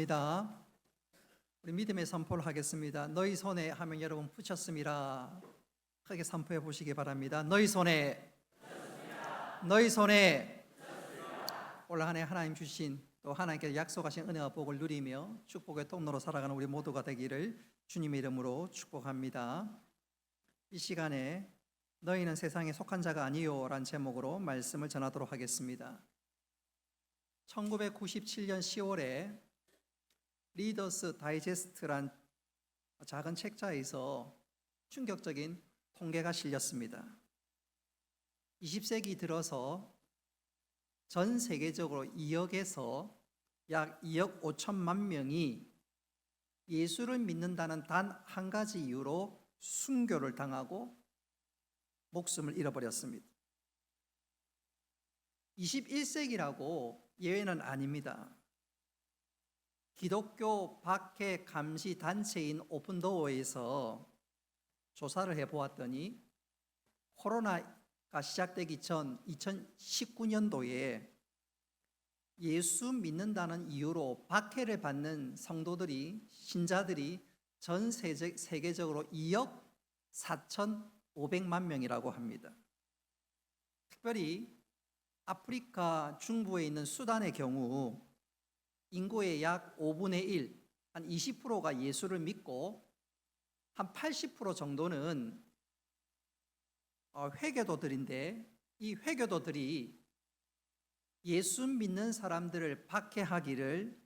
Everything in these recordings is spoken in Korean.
반갑습니다. 우리 믿음의 선포를 하겠습니다. 너희 손에 하면 여러분 붙였습니다. 크게 선포해 보시기 바랍니다. 너희 손에, 너희 손에. 올 한 해 하나님 주신 또 하나님께서 약속하신 은혜와 복을 누리며 축복의 통로로 살아가는 우리 모두가 되기를 주님의 이름으로 축복합니다. 이 시간에 너희는 세상에 속한 자가 아니요 라는 제목으로 말씀을 전하도록 하겠습니다. 1997년 10월에 리더스 다이제스트란 작은 책자에서 충격적인 통계가 실렸습니다. 20세기 들어서 전 세계적으로 2억에서 약 2억 5천만 명이 예수를 믿는다는 단 한 가지 이유로 순교를 당하고 목숨을 잃어버렸습니다. 21세기라고 예외는 아닙니다. 기독교 박해 감시 단체인 오픈도어에서 조사를 해보았더니 코로나가 시작되기 전 2019년도에 예수 믿는다는 이유로 박해를 받는 성도들이, 신자들이 전 세계적으로 2억 4,500만 명이라고 합니다. 특별히 아프리카 중부에 있는 수단의 경우 인구의 약 5분의 1, 한 20%가 예수를 믿고 한 80% 정도는 회교도들인데, 이 회교도들이 예수 믿는 사람들을 박해하기를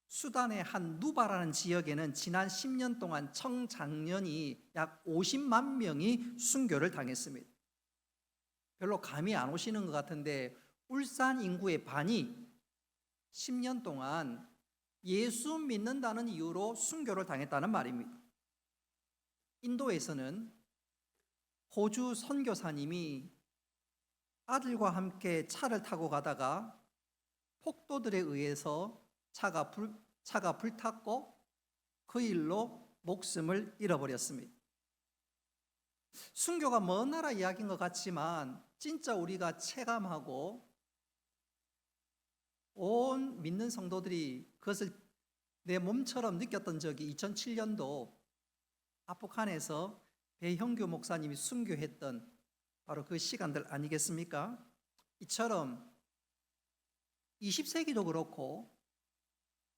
수단의 한 누바라는 지역에는 지난 10년 동안 청장년이 약 50만 명이 순교를 당했습니다. 별로 감이 안 오시는 것 같은데 울산 인구의 반이 10년 동안 예수 믿는다는 이유로 순교를 당했다는 말입니다. 인도에서는 호주 선교사님이 아들과 함께 차를 타고 가다가 폭도들에 의해서 차가 불탔고 그 일로 목숨을 잃어버렸습니다. 순교가 먼 나라 이야기인 것 같지만 진짜 우리가 체감하고 온 믿는 성도들이 그것을 내 몸처럼 느꼈던 적이 2007년도 아프간에서 배형규 목사님이 순교했던 바로 그 시간들 아니겠습니까? 이처럼 20세기도 그렇고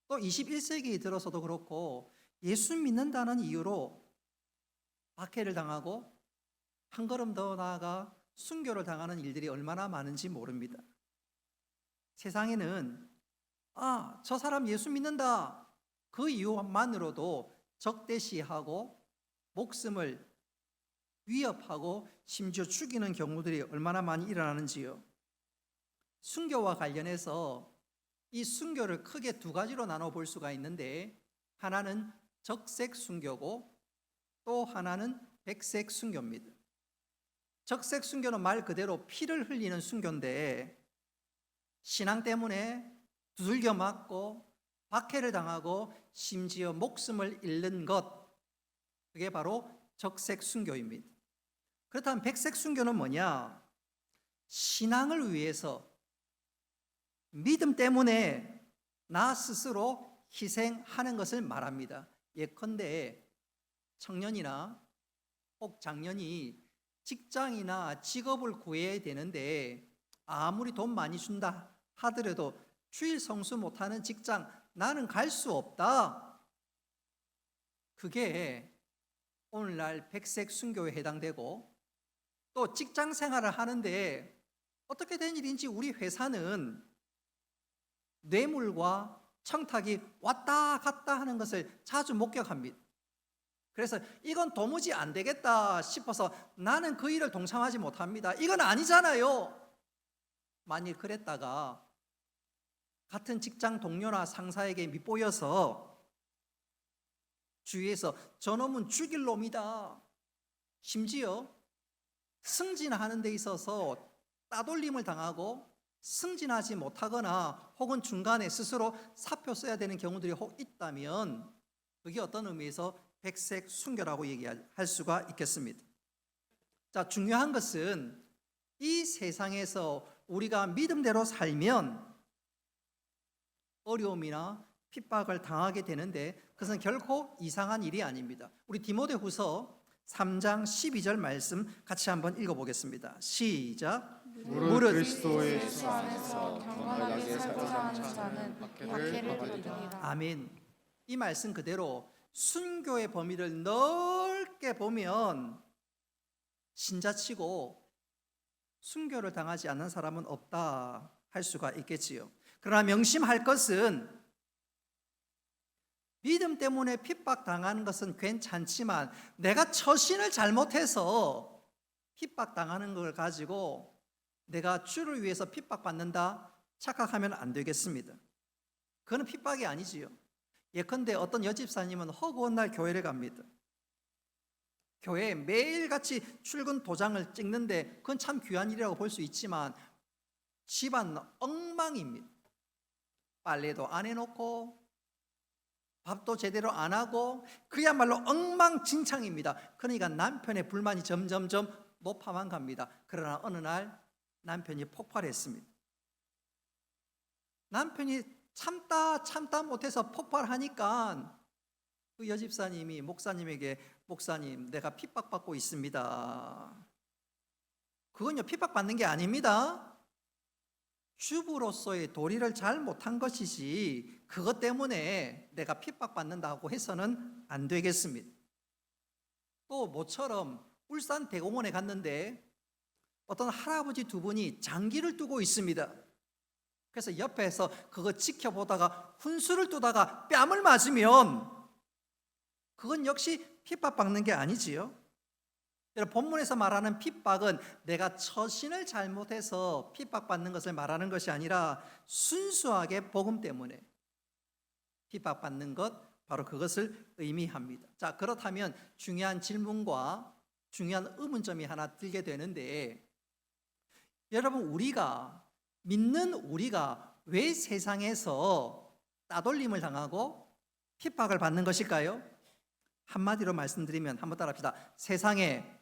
또 21세기 들어서도 그렇고 예수 믿는다는 이유로 박해를 당하고 한 걸음 더 나아가 순교를 당하는 일들이 얼마나 많은지 모릅니다. 세상에는 저 사람 예수 믿는다, 그 이유만으로도 적대시하고 목숨을 위협하고 심지어 죽이는 경우들이 얼마나 많이 일어나는지요. 순교와 관련해서 이 순교를 크게 두 가지로 나눠볼 수가 있는데, 하나는 적색 순교고 또 하나는 백색 순교입니다. 적색 순교는 말 그대로 피를 흘리는 순교인데, 신앙 때문에 두들겨 맞고 박해를 당하고 심지어 목숨을 잃는 것, 그게 바로 적색 순교입니다. 그렇다면 백색 순교는 뭐냐? 신앙을 위해서 믿음 때문에 나 스스로 희생하는 것을 말합니다. 예컨대 청년이나 혹 장년이 직장이나 직업을 구해야 되는데 아무리 돈 많이 준다 하더라도 주일 성수 못하는 직장 나는 갈 수 없다. 그게 오늘날 백색 순교에 해당되고, 또 직장 생활을 하는데 어떻게 된 일인지 우리 회사는 뇌물과 청탁이 왔다 갔다 하는 것을 자주 목격합니다. 그래서 이건 도무지 안 되겠다 싶어서 나는 그 일을 동참하지 못합니다. 이건 아니잖아요. 만일 그랬다가 같은 직장 동료나 상사에게 밉보여서 주위에서 저놈은 죽일 놈이다, 심지어 승진하는 데 있어서 따돌림을 당하고 승진하지 못하거나 혹은 중간에 스스로 사표 써야 되는 경우들이 혹 있다면 그게 어떤 의미에서 백색 순교라고 얘기할 수가 있겠습니다. 자, 중요한 것은 이 세상에서 우리가 믿음대로 살면 어려움이나 핍박을 당하게 되는데 그것은 결코 이상한 일이 아닙니다. 우리 디모데후서 3장 12절 말씀 같이 한번 읽어보겠습니다. 시작. 무릇 그리스도의 예수 안에서 경건하게 살고자 하는 자는 박해를 받으리라. 아멘. 이 말씀 그대로 순교의 범위를 넓게 보면 신자치고 순교를 당하지 않는 사람은 없다 할 수가 있겠지요. 그러나 명심할 것은 믿음 때문에 핍박당하는 것은 괜찮지만 내가 처신을 잘못해서 핍박당하는 걸 가지고 내가 주를 위해서 핍박받는다 착각하면 안 되겠습니다. 그건 핍박이 아니지요. 예컨대 어떤 여집사님은 허구한 날 교회를 갑니다. 교회에 매일같이 출근 도장을 찍는데 그건 참 귀한 일이라고 볼 수 있지만 집안 엉망입니다. 빨래도 안 해놓고 밥도 제대로 안 하고 그야말로 엉망진창입니다. 그러니까 남편의 불만이 점점점 높아만 갑니다. 그러나 어느 날 남편이 폭발했습니다. 남편이 참다 못해서 폭발하니까 그 여집사님이 목사님에게 목사님 내가 핍박받고 있습니다. 그건요 핍박받는 게 아닙니다. 주부로서의 도리를 잘 못한 것이지 그것 때문에 내가 핍박받는다고 해서는 안 되겠습니다. 또 모처럼 울산 대공원에 갔는데 어떤 할아버지 두 분이 장기를 두고 있습니다. 그래서 옆에서 그거 지켜보다가 훈수를 두다가 뺨을 맞으면 그건 역시 핍박받는 게 아니지요. 본문에서 말하는 핍박은 내가 처신을 잘못해서 핍박받는 것을 말하는 것이 아니라 순수하게 복음 때문에 핍박받는 것, 바로 그것을 의미합니다. 자, 그렇다면 중요한 질문과 중요한 의문점이 하나 들게 되는데, 여러분 우리가 믿는 우리가 왜 세상에서 따돌림을 당하고 핍박을 받는 것일까요? 한마디로 말씀드리면 한번 따라합시다. 세상에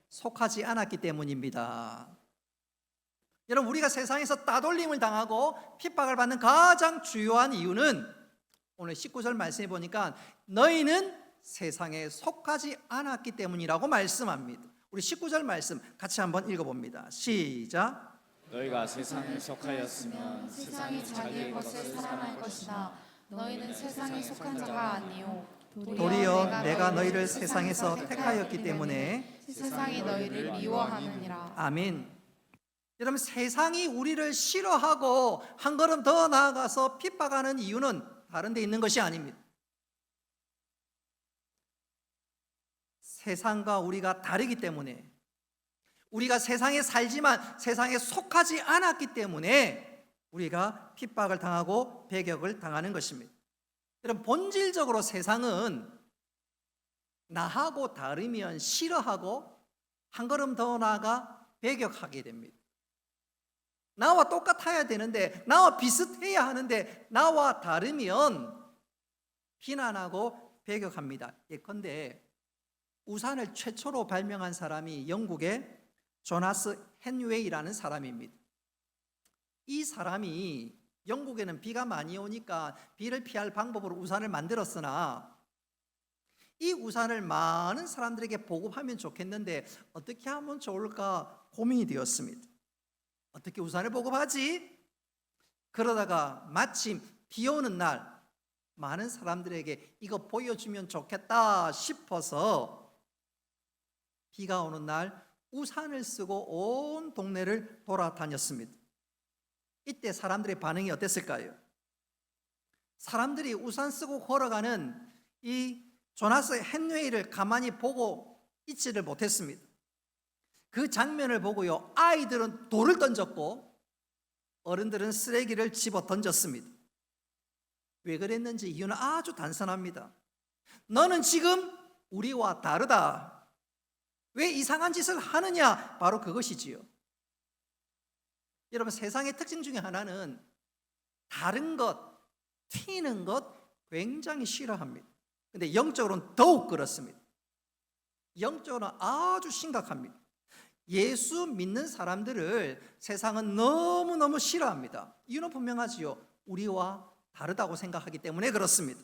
속하지 않았기 때문입니다. 여러분 우리가 세상에서 따돌림을 당하고 핍박을 받는 가장 주요한 이유는 오늘 19절 말씀해 보니까 너희는 세상에 속하지 않았기 때문이라고 말씀합니다. 우리 19절 말씀 같이 한번 읽어봅니다. 시작. 너희가 세상에 속하였으면 세상이 자기의 것을 사랑할 것이나 너희는 세상에 속한 자가 아니요 도리어 내가 너희를 세상에서 택하였기 때문에 세상이 너희를 미워하느니라. 아멘. 여러분 세상이 우리를 싫어하고 한 걸음 더 나아가서 핍박하는 이유는 다른 데 있는 것이 아닙니다. 세상과 우리가 다르기 때문에, 우리가 세상에 살지만 세상에 속하지 않았기 때문에 우리가 핍박을 당하고 배격을 당하는 것입니다. 여러분 본질적으로 세상은 나하고 다르면 싫어하고 한 걸음 더 나아가 배격하게 됩니다. 나와 똑같아야 되는데, 나와 비슷해야 하는데 나와 다르면 비난하고 배격합니다. 예컨대 우산을 최초로 발명한 사람이 영국의 조나스 헨웨이라는 사람입니다. 이 사람이 영국에는 비가 많이 오니까 비를 피할 방법으로 우산을 만들었으나 이 우산을 많은 사람들에게 보급하면 좋겠는데 어떻게 하면 좋을까 고민이 되었습니다. 어떻게 우산을 보급하지? 그러다가 마침 비 오는 날 많은 사람들에게 이거 보여주면 좋겠다 싶어서 비가 오는 날 우산을 쓰고 온 동네를 돌아다녔습니다. 이때 사람들의 반응이 어땠을까요? 사람들이 우산 쓰고 걸어가는 이 조나스 헨웨이를 가만히 보고 있지를 못했습니다. 그 장면을 보고요, 아이들은 돌을 던졌고 어른들은 쓰레기를 집어 던졌습니다. 왜 그랬는지 이유는 아주 단순합니다. 너는 지금 우리와 다르다. 왜 이상한 짓을 하느냐? 바로 그것이지요. 여러분 세상의 특징 중에 하나는 다른 것, 튀는 것 굉장히 싫어합니다. 근데 영적으로는 더욱 그렇습니다. 영적으로는 아주 심각합니다. 예수 믿는 사람들을 세상은 너무너무 싫어합니다. 이유는 분명하지요. 우리와 다르다고 생각하기 때문에 그렇습니다.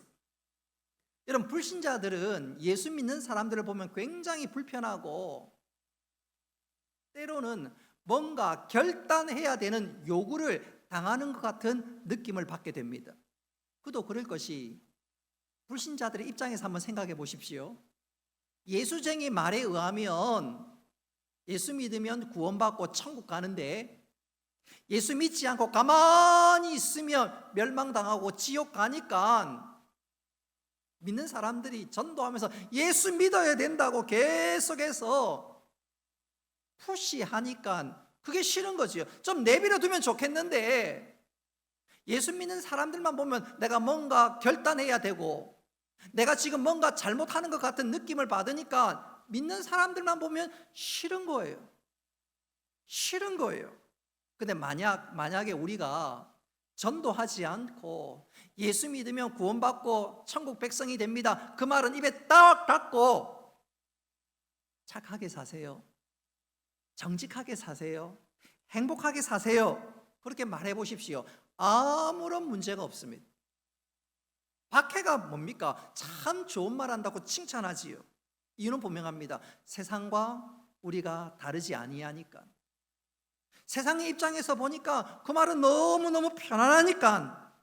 여러분, 불신자들은 예수 믿는 사람들을 보면 굉장히 불편하고 때로는 뭔가 결단해야 되는 요구를 당하는 것 같은 느낌을 받게 됩니다. 그도 그럴 것이 불신자들의 입장에서 한번 생각해 보십시오. 예수쟁이 말에 의하면 예수 믿으면 구원받고 천국 가는데 예수 믿지 않고 가만히 있으면 멸망당하고 지옥 가니까 믿는 사람들이 전도하면서 예수 믿어야 된다고 계속해서 푸시하니까 그게 싫은 거지요. 좀 내버려 두면 좋겠는데 예수 믿는 사람들만 보면 내가 뭔가 결단해야 되고 내가 지금 뭔가 잘못하는 것 같은 느낌을 받으니까 믿는 사람들만 보면 싫은 거예요. 싫은 거예요. 근데 만약에 우리가 전도하지 않고 예수 믿으면 구원받고 천국 백성이 됩니다, 그 말은 입에 딱 닫고 착하게 사세요, 정직하게 사세요, 행복하게 사세요, 그렇게 말해 보십시오. 아무런 문제가 없습니다. 박해가 뭡니까? 참 좋은 말 한다고 칭찬하지요. 이유는 분명합니다. 세상과 우리가 다르지 아니하니까. 세상의 입장에서 보니까 그 말은 너무너무 편안하니까.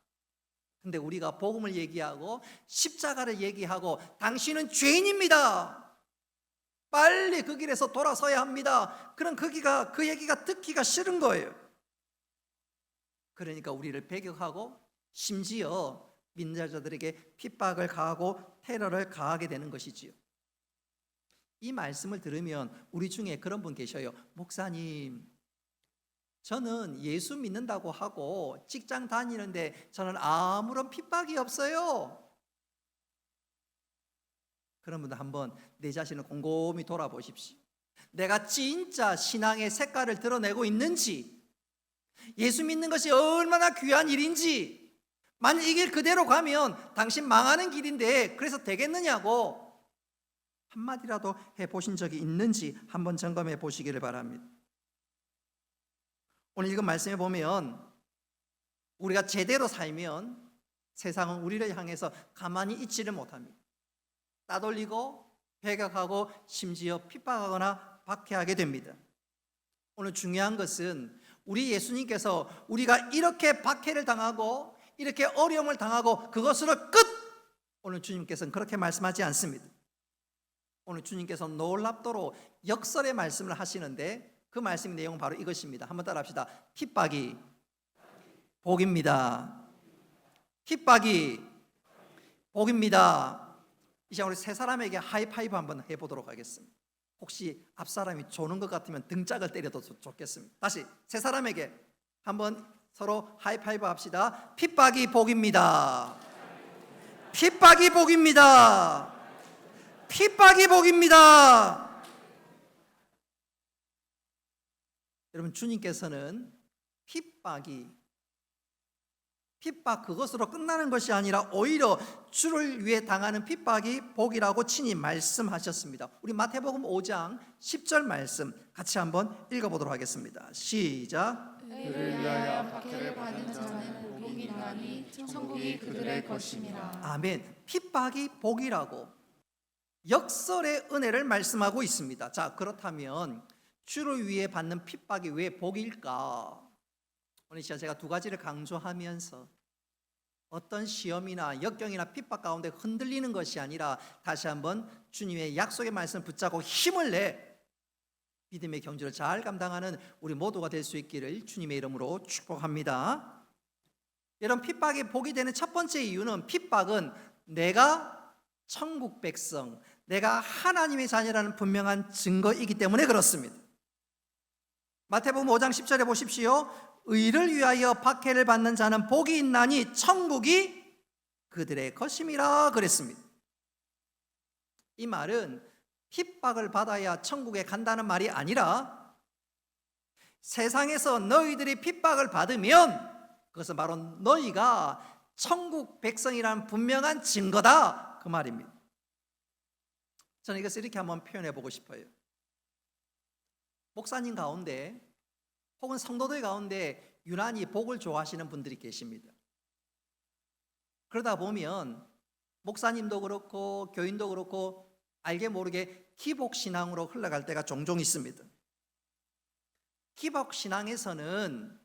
근데 우리가 복음을 얘기하고 십자가를 얘기하고 당신은 죄인입니다, 빨리 그 길에서 돌아서야 합니다, 그런 그 얘기가 듣기가 싫은 거예요. 그러니까 우리를 배격하고 심지어 믿는 자들에게 핍박을 가하고 테러를 가하게 되는 것이지요. 이 말씀을 들으면 우리 중에 그런 분 계셔요. 목사님, 저는 예수 믿는다고 하고 직장 다니는데 저는 아무런 핍박이 없어요. 그런 분들 한번 내 자신을 곰곰이 돌아보십시오. 내가 진짜 신앙의 색깔을 드러내고 있는지, 예수 믿는 것이 얼마나 귀한 일인지, 만약 이 길 그대로 가면 당신 망하는 길인데 그래서 되겠느냐고 한마디라도 해보신 적이 있는지 한번 점검해 보시기를 바랍니다. 오늘 읽은 말씀에 보면 우리가 제대로 살면 세상은 우리를 향해서 가만히 있지를 못합니다. 따돌리고 배격하고 심지어 핍박하거나 박해하게 됩니다. 오늘 중요한 것은 우리 예수님께서 우리가 이렇게 박해를 당하고 이렇게 어려움을 당하고 그것으로 끝! 오늘 주님께서는 그렇게 말씀하지 않습니다. 오늘 주님께서는 놀랍도록 역설의 말씀을 하시는데 그 말씀의 내용은 바로 이것입니다. 한번 따라합시다. 핍박이 복입니다. 핍박이 복입니다. 이제 우리 세 사람에게 하이파이브 한번 해보도록 하겠습니다. 혹시 앞사람이 조는 것 같으면 등짝을 때려도 좋겠습니다. 다시 세 사람에게 한번 서로 하이파이브 합시다. 핍박이 복입니다. 핍박이 복입니다. 핍박이 복입니다. 여러분, 주님께서는 핍박 그것으로 끝나는 것이 아니라 오히려 주를 위해 당하는 핍박이 복이라고 친히 말씀하셨습니다. 우리 마태복음 5장 10절 말씀 같이 한번 읽어보도록 하겠습니다. 시작. 의를 위하여 박해를 받는 자는 복이 있나니 천국이 그들의 것임이라. 아멘. 핍박이 복이라고 역설의 은혜를 말씀하고 있습니다. 자, 그렇다면 주를 위해 받는 핍박이 왜 복일까? 오늘 제가 두 가지를 강조하면서 어떤 시험이나 역경이나 핍박 가운데 흔들리는 것이 아니라 다시 한번 주님의 약속의 말씀을 붙잡고 힘을 내 믿음의 경주를 잘 감당하는 우리 모두가 될 수 있기를 주님의 이름으로 축복합니다. 여러분, 핍박이 복이 되는 첫 번째 이유는 핍박은 내가 천국 백성, 내가 하나님의 자녀라는 분명한 증거이기 때문에 그렇습니다. 마태복음 5장 10절에 보십시오. 의를 위하여 박해를 받는 자는 복이 있나니 천국이 그들의 것임이라 그랬습니다. 이 말은 핍박을 받아야 천국에 간다는 말이 아니라 세상에서 너희들이 핍박을 받으면 그것은 바로 너희가 천국 백성이라는 분명한 증거다, 그 말입니다. 저는 이것을 이렇게 한번 표현해 보고 싶어요. 목사님 가운데 혹은 성도들 가운데 유난히 복을 좋아하시는 분들이 계십니다. 그러다 보면 목사님도 그렇고 교인도 그렇고 알게 모르게 기복신앙으로 흘러갈 때가 종종 있습니다. 기복신앙에서는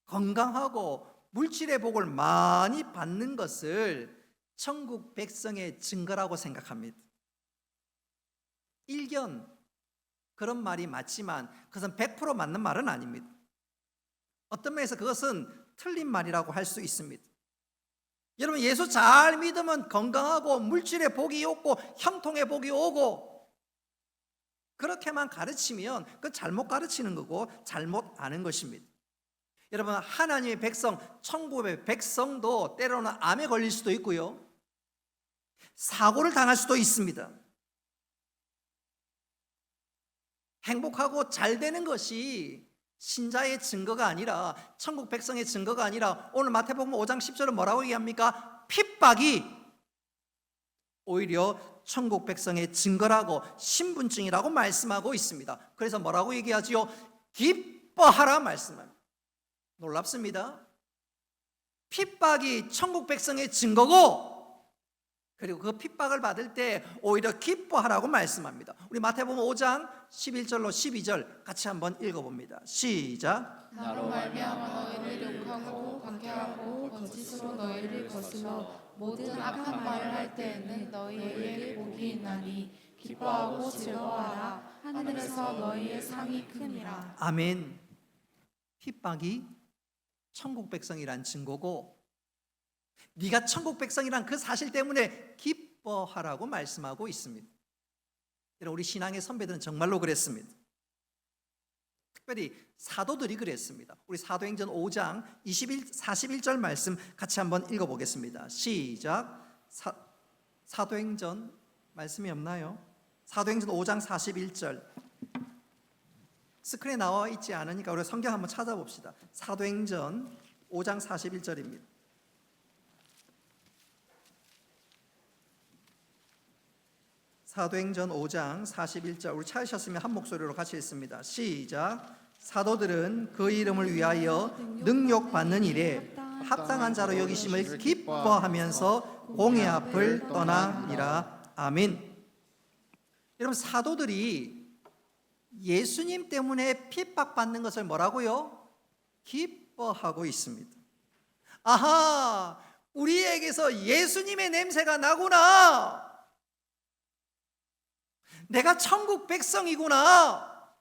건강하고 물질의 복을 많이 받는 것을 천국 백성의 증거라고 생각합니다. 일견 그런 말이 맞지만 그것은 100% 맞는 말은 아닙니다. 어떤 면에서 그것은 틀린 말이라고 할 수 있습니다. 여러분, 예수 잘 믿으면 건강하고 물질의 복이 오고 형통의 복이 오고, 그렇게만 가르치면 그건 잘못 가르치는 거고 잘못 아는 것입니다. 여러분, 하나님의 백성, 천국의 백성도 때로는 암에 걸릴 수도 있고요, 사고를 당할 수도 있습니다. 행복하고 잘 되는 것이 신자의 증거가 아니라, 천국 백성의 증거가 아니라, 오늘 마태복음 5장 10절은 뭐라고 얘기합니까? 핍박이 오히려 천국 백성의 증거라고, 신분증이라고 말씀하고 있습니다. 그래서 뭐라고 얘기하지요? 기뻐하라 말씀합니다. 놀랍습니다. 핍박이 천국 백성의 증거고, 그리고 그 핍박을 받을 때 오히려 기뻐하라고 말씀합니다. 우리 마태복음 5장 11절로 12절 같이 한번 읽어봅니다. 시작. 나로 말미암아 너희를 욕하고 박해하고 거짓으로 너희를 거슬러 모든 악한 말을 할 때에는 너희에게 복이 있나니 기뻐하고 즐거워하라. 하늘에서 너희의 상이 큼이라. 아멘. 핍박이 천국 백성이란 증거고, 네가 천국 백성이란 그 사실 때문에 기뻐하라고 말씀하고 있습니다. 우리 신앙의 선배들은 정말로 그랬습니다. 특별히 사도들이 그랬습니다. 우리 사도행전 5장 41절 말씀 같이 한번 읽어보겠습니다. 시작. 사도행전 말씀이 없나요? 사도행전 5장 41절. 스크린에 나와 있지 않으니까 우리 성경 한번 찾아봅시다. 사도행전 5장 41절입니다. 사도행전 5장 41절, 우리 찾으셨으면 한 목소리로 같이 읽습니다. 시작. 사도들은 그 이름을 위하여 능욕받는 일에 합당한 자로 여기심을 기뻐하면서 공의 앞을 떠나니라. 아멘. 여러분, 사도들이 예수님 때문에 핍박받는 것을 뭐라고요? 기뻐하고 있습니다. 아하, 우리에게서 예수님의 냄새가 나구나, 내가 천국 백성이구나,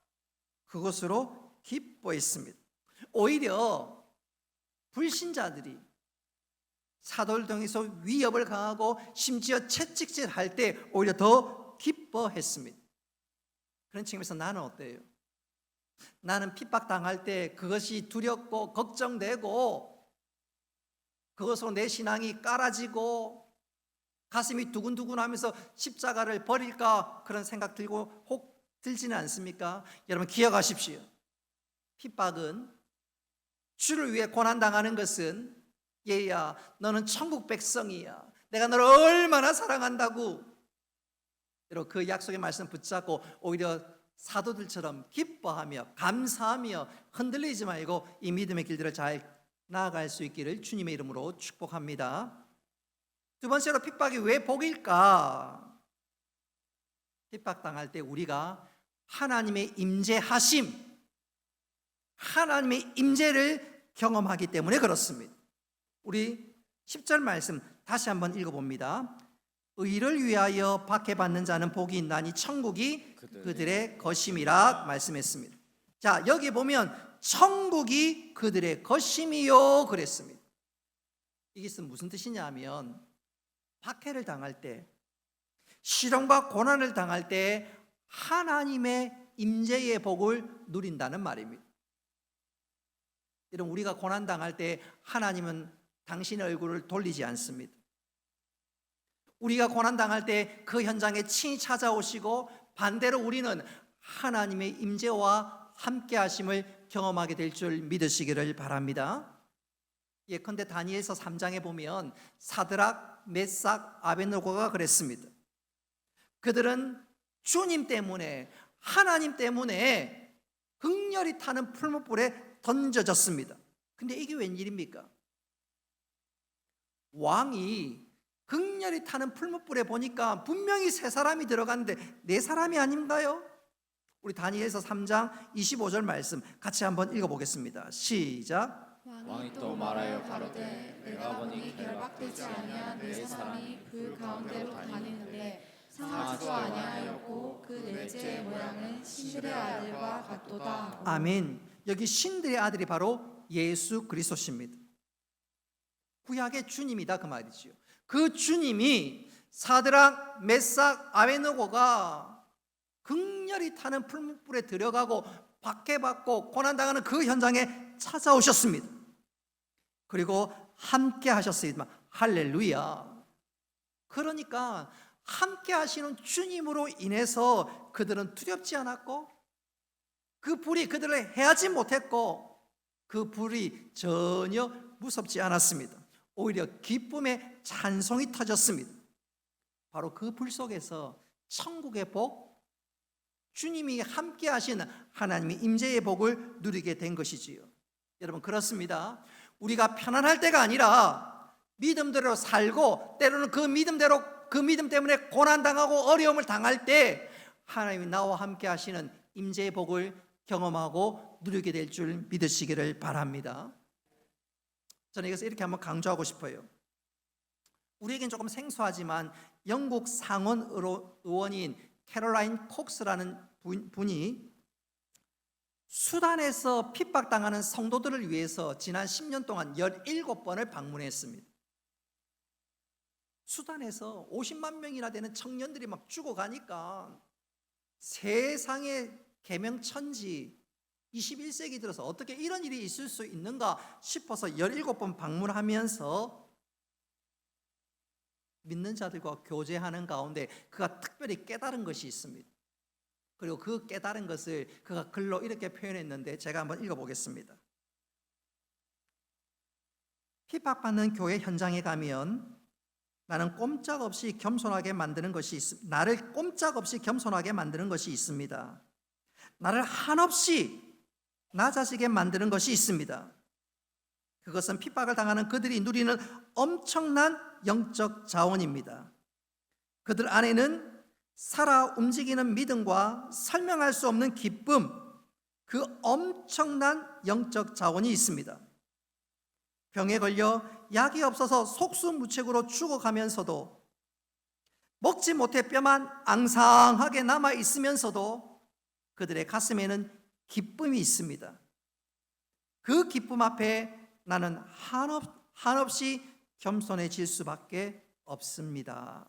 그것으로 기뻐했습니다. 오히려 불신자들이 사도를 통해서 위협을 가하고 심지어 채찍질할 때 오히려 더 기뻐했습니다. 그런 측면에서 나는 어때요? 나는 핍박당할 때 그것이 두렵고 걱정되고, 그것으로 내 신앙이 깔아지고 가슴이 두근두근하면서 십자가를 버릴까 그런 생각 들고 혹 들지는 않습니까? 여러분, 기억하십시오. 핍박은, 주를 위해 고난당하는 것은, 얘야 너는 천국 백성이야, 내가 너를 얼마나 사랑한다고, 여러분, 그 약속의 말씀 붙잡고 오히려 사도들처럼 기뻐하며 감사하며 흔들리지 말고 이 믿음의 길들을 잘 나아갈 수 있기를 주님의 이름으로 축복합니다. 두 번째로, 핍박이 왜 복일까? 핍박당할 때 우리가 하나님의 임재하심, 하나님의 임재를 경험하기 때문에 그렇습니다. 우리 10절 말씀 다시 한번 읽어봅니다. 의를 위하여 박해받는 자는 복이 있나니 천국이 그들의 것임이라 말씀했습니다. 자, 여기 보면 천국이 그들의 것임이요 그랬습니다. 이게 무슨 뜻이냐 하면, 박해를 당할 때, 시련과 고난을 당할 때 하나님의 임재의 복을 누린다는 말입니다. 여러분, 우리가 고난 당할 때 하나님은 당신의 얼굴을 돌리지 않습니다. 우리가 고난 당할 때 그 현장에 친히 찾아오시고, 반대로 우리는 하나님의 임재와 함께 하심을 경험하게 될 줄 믿으시기를 바랍니다. 예컨대 다니엘서 3장에 보면 사드락, 메삭, 아벳느고가 그랬습니다. 그들은 주님 때문에, 하나님 때문에 극렬히 타는 풀무불에 던져졌습니다. 근데 이게 웬일입니까? 왕이 극렬히 타는 풀무불에 보니까 분명히 세 사람이 들어갔는데 네 사람이 아닌가요? 우리 다니엘서 3장 25절 말씀 같이 한번 읽어보겠습니다. 시작. 왕이 또 말하여 가로되 내가 보니 결박되지 아니한 네 사람이 불 가운데로 다니는데 상하지도 아니하였고 그 넷째의 모양은 신들의 아들과 같도다. 아멘. 여기 신들의 아들이 바로 예수 그리스도십니다. 구약의 주님이다 그 말이지요. 그 주님이 사드락, 메삭, 아베느고가 극렬히 타는 풀무불에 들어가고 박해받고 고난당하는 그 현장에 찾아오셨습니다. 그리고 함께 하셨습니다. 할렐루야. 그러니까 함께 하시는 주님으로 인해서 그들은 두렵지 않았고 그 불이 그들을 해하지 못했고 그 불이 전혀 무섭지 않았습니다. 오히려 기쁨의 찬송이 터졌습니다. 바로 그 불 속에서 천국의 복, 주님이 함께 하신 하나님의 임재의 복을 누리게 된 것이지요. 여러분 그렇습니다. 우리가 편안할 때가 아니라 믿음대로 살고 때로는 그 믿음 때문에 고난당하고 어려움을 당할 때 하나님이 나와 함께 하시는 임재의 복을 경험하고 누리게 될 줄 믿으시기를 바랍니다. 저는 이것을 이렇게 한번 강조하고 싶어요. 우리에겐 조금 생소하지만 영국 상원 의원인 캐롤라인 콕스라는 분이 수단에서 핍박당하는 성도들을 위해서 지난 10년 동안 17번을 방문했습니다. 수단에서 50만 명이나 되는 청년들이 막 죽어가니까 세상의 계명천지 21세기 들어서 어떻게 이런 일이 있을 수 있는가 싶어서 17번 방문하면서 믿는 자들과 교제하는 가운데 그가 특별히 깨달은 것이 있습니다. 그리고 그 깨달은 것을 그가 글로 이렇게 표현했는데 제가 한번 읽어보겠습니다. 핍박받는 교회 현장에 가면 나를 꼼짝없이 겸손하게 만드는 것이 있습니다. 나를 한없이 낮아지게 만드는 것이 있습니다. 그것은 핍박을 당하는 그들이 누리는 엄청난 영적 자원입니다. 그들 안에는 살아 움직이는 믿음과 설명할 수 없는 기쁨, 그 엄청난 영적 자원이 있습니다. 병에 걸려 약이 없어서 속수무책으로 죽어가면서도 먹지 못해 뼈만 앙상하게 남아 있으면서도 그들의 가슴에는 기쁨이 있습니다. 그 기쁨 앞에 나는 한없이 겸손해질 수밖에 없습니다.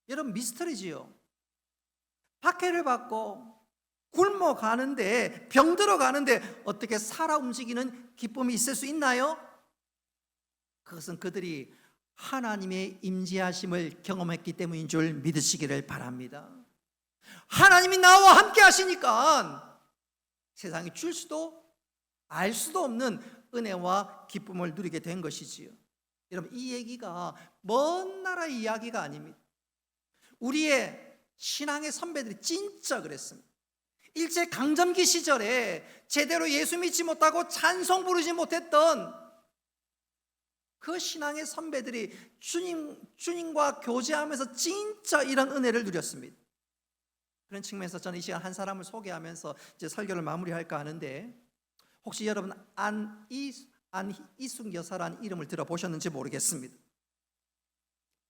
여러분 미스터리지요. 박해를 받고 굶어 가는데 병들어 가는데 어떻게 살아 움직이는 기쁨이 있을 수 있나요? 그것은 그들이 하나님의 임재하심을 경험했기 때문인 줄 믿으시기를 바랍니다. 하나님이 나와 함께 하시니까 세상이 줄 수도 알 수도 없는 은혜와 기쁨을 누리게 된 것이지요. 여러분 이 얘기가 먼 나라의 이야기가 아닙니다. 우리의 신앙의 선배들이 진짜 그랬습니다. 일제강점기 시절에 제대로 예수 믿지 못하고 찬송 부르지 못했던 그 신앙의 선배들이 주님과 교제하면서 진짜 이런 은혜를 누렸습니다. 그런 측면에서 저는 이 시간 한 사람을 소개하면서 이제 설교를 마무리할까 하는데, 혹시 여러분 안이숙 여사라는 이름을 들어보셨는지 모르겠습니다.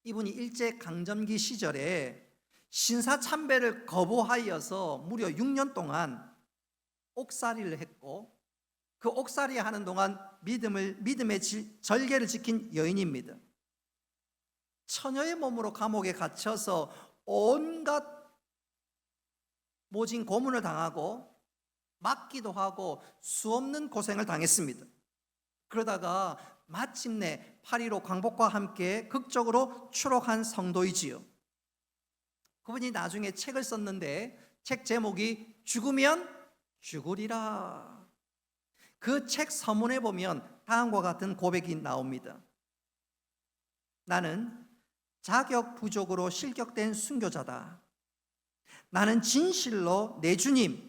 이분이 일제강점기 시절에 신사참배를 거부하여서 무려 6년 동안 옥살이를 했고, 그 옥살이 하는 동안 믿음의 절개를 지킨 여인입니다. 처녀의 몸으로 감옥에 갇혀서 온갖 모진 고문을 당하고 맞기도 하고 수없는 고생을 당했습니다. 그러다가 마침내 8.15 광복과 함께 극적으로 추록한 성도이지요. 그분이 나중에 책을 썼는데 책 제목이 죽으면 죽으리라. 그 책 서문에 보면 다음과 같은 고백이 나옵니다. 나는 자격 부족으로 실격된 순교자다. 나는 진실로 내 주님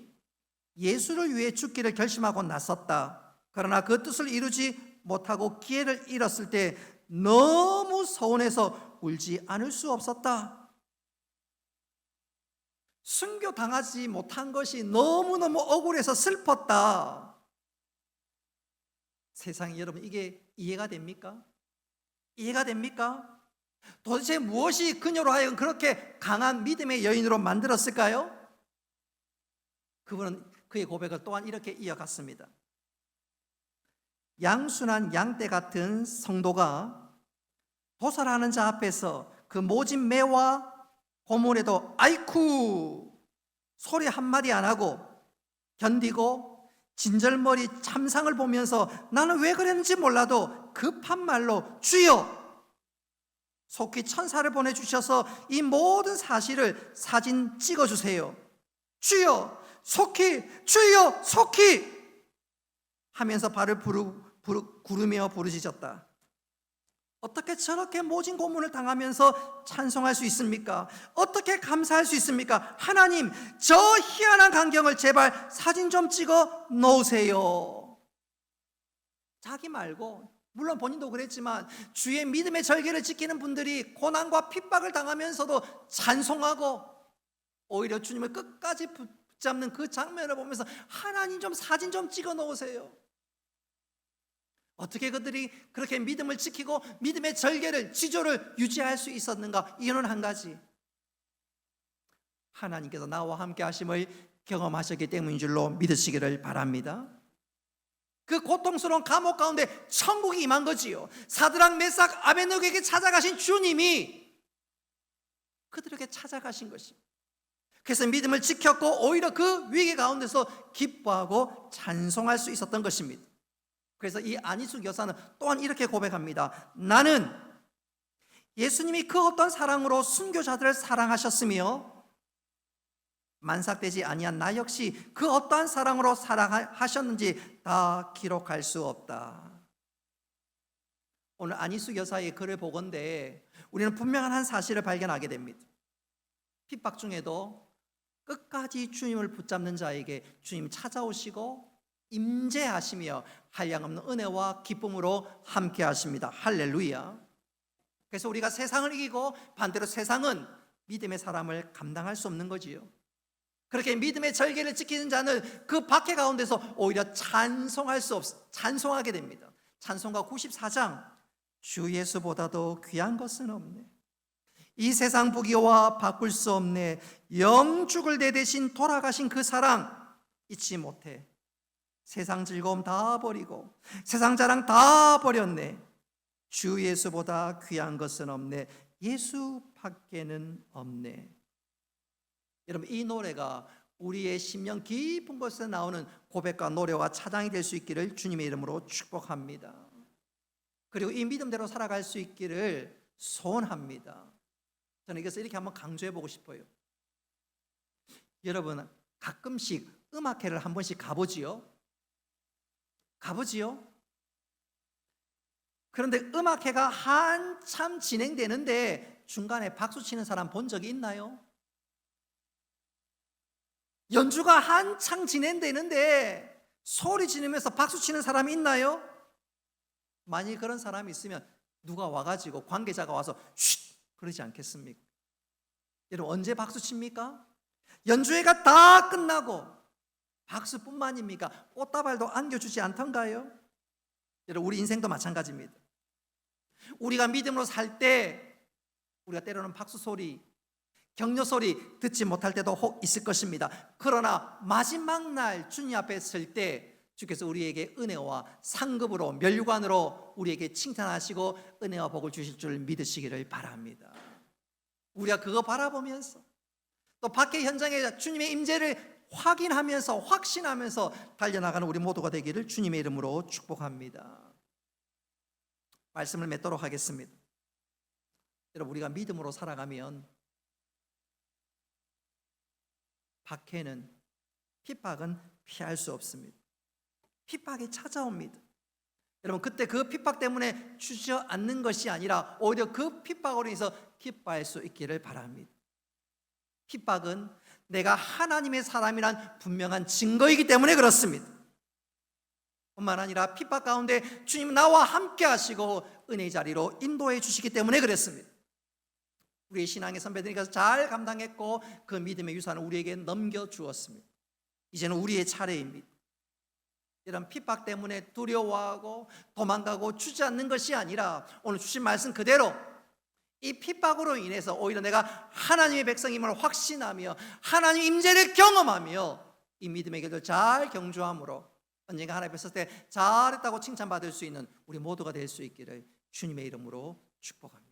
예수를 위해 죽기를 결심하고 나섰다. 그러나 그 뜻을 이루지 못하고 기회를 잃었을 때 너무 서운해서 울지 않을 수 없었다. 순교 당하지 못한 것이 너무너무 억울해서 슬펐다. 세상에 여러분, 이게 이해가 됩니까? 이해가 됩니까? 도대체 무엇이 그녀로 하여금 그렇게 강한 믿음의 여인으로 만들었을까요? 그분은 그의 고백을 또한 이렇게 이어갔습니다. 양순한 양떼 같은 성도가 도살하는 자 앞에서 그 모진 매와 고문에도 아이쿠 소리 한마디 안 하고 견디고 진절머리 참상을 보면서 나는 왜 그랬는지 몰라도 급한 말로 주여 속히 천사를 보내주셔서 이 모든 사실을 사진 찍어주세요. 주여 속히, 주여 속히 하면서 발을 구르며 부르짖었다. 어떻게 저렇게 모진 고문을 당하면서 찬송할 수 있습니까? 어떻게 감사할 수 있습니까? 하나님, 저 희한한 광경을 제발 사진 좀 찍어 놓으세요. 자기 말고, 물론 본인도 그랬지만 주의 믿음의 절개를 지키는 분들이 고난과 핍박을 당하면서도 찬송하고 오히려 주님을 끝까지 붙잡는 그 장면을 보면서 하나님 좀 사진 좀 찍어 놓으세요. 어떻게 그들이 그렇게 믿음을 지키고 믿음의 절개를, 지조를 유지할 수 있었는가? 이유는 한 가지, 하나님께서 나와 함께 하심을 경험하셨기 때문인 줄로 믿으시기를 바랍니다. 그 고통스러운 감옥 가운데 천국이 임한 거지요. 사드락, 메삭, 아벤노고에게 찾아가신 주님이 그들에게 찾아가신 것입니다. 그래서 믿음을 지켰고 오히려 그 위기 가운데서 기뻐하고 찬송할 수 있었던 것입니다. 그래서 이 안희숙 여사는 또한 이렇게 고백합니다. 나는 예수님이 그 어떤 사랑으로 순교자들을 사랑하셨으며 만삭되지 아니한 나 역시 그 어떠한 사랑으로 사랑하셨는지 다 기록할 수 없다. 오늘 안희숙 여사의 글을 보건대 우리는 분명한 한 사실을 발견하게 됩니다. 핍박 중에도 끝까지 주님을 붙잡는 자에게 주님 찾아오시고 임재하시며 한량없는 은혜와 기쁨으로 함께 하십니다. 할렐루야. 그래서 우리가 세상을 이기고 반대로 세상은 믿음의 사람을 감당할 수 없는 거지요. 그렇게 믿음의 절개를 지키는 자는 그 박해 가운데서 오히려 찬송하게 됩니다. 찬송가 94장 주 예수보다도 귀한 것은 없네. 이 세상 부귀와 바꿀 수 없네. 영죽을 내 대신 돌아가신 그 사랑 잊지 못해. 세상 즐거움 다 버리고 세상 자랑 다 버렸네. 주 예수보다 귀한 것은 없네. 예수밖에는 없네. 여러분, 이 노래가 우리의 심령 깊은 곳에 나오는 고백과 노래와 찬양이 될 수 있기를 주님의 이름으로 축복합니다. 그리고 이 믿음대로 살아갈 수 있기를 소원합니다. 저는 이것을 이렇게 한번 강조해 보고 싶어요. 여러분, 가끔씩 음악회를 한 번씩 가보지요? 그런데 음악회가 한참 진행되는데 중간에 박수 치는 사람 본 적이 있나요? 연주가 한창 진행되는데 소리 지르면서 박수 치는 사람이 있나요? 만일 그런 사람이 있으면 누가 와가지고 관계자가 와서 쉿 그러지 않겠습니까? 여러분, 언제 박수 칩니까? 연주회가 다 끝나고 박수뿐만입니까? 꽃다발도 안겨주지 않던가요? 여러분, 우리 인생도 마찬가지입니다. 우리가 믿음으로 살 때 우리가 때로는 박수 소리, 격려 소리 듣지 못할 때도 혹 있을 것입니다. 그러나 마지막 날 주님 앞에 설 때 주께서 우리에게 은혜와 상급으로 멸관으로 우리에게 칭찬하시고 은혜와 복을 주실 줄 믿으시기를 바랍니다. 우리가 그거 바라보면서 또 밖의 현장에 주님의 임재를 확인하면서 확신하면서 달려나가는 우리 모두가 되기를 주님의 이름으로 축복합니다. 말씀을 맺도록 하겠습니다. 여러분, 우리가 믿음으로 살아가면 박해는, 핍박은 피할 수 없습니다. 핍박이 찾아옵니다. 여러분, 그때 그 핍박 때문에 주저앉는 것이 아니라 오히려 그 핍박으로 인해서 기뻐할 수 있기를 바랍니다. 핍박은 내가 하나님의 사람이란 분명한 증거이기 때문에 그렇습니다. 뿐만 아니라 핍박 가운데 주님 나와 함께 하시고 은혜의 자리로 인도해 주시기 때문에 그랬습니다. 우리의 신앙의 선배들이 잘 감당했고 그 믿음의 유산을 우리에게 넘겨주었습니다. 이제는 우리의 차례입니다. 이런 핍박 때문에 두려워하고 도망가고 주저앉는 것이 아니라 오늘 주신 말씀 그대로 이 핍박으로 인해서 오히려 내가 하나님의 백성임을 확신하며 하나님의 임재를 경험하며 이 믿음의 길을 잘 경주함으로 언젠가 하나님 뵀을 때 잘했다고 칭찬받을 수 있는 우리 모두가 될 수 있기를 주님의 이름으로 축복합니다.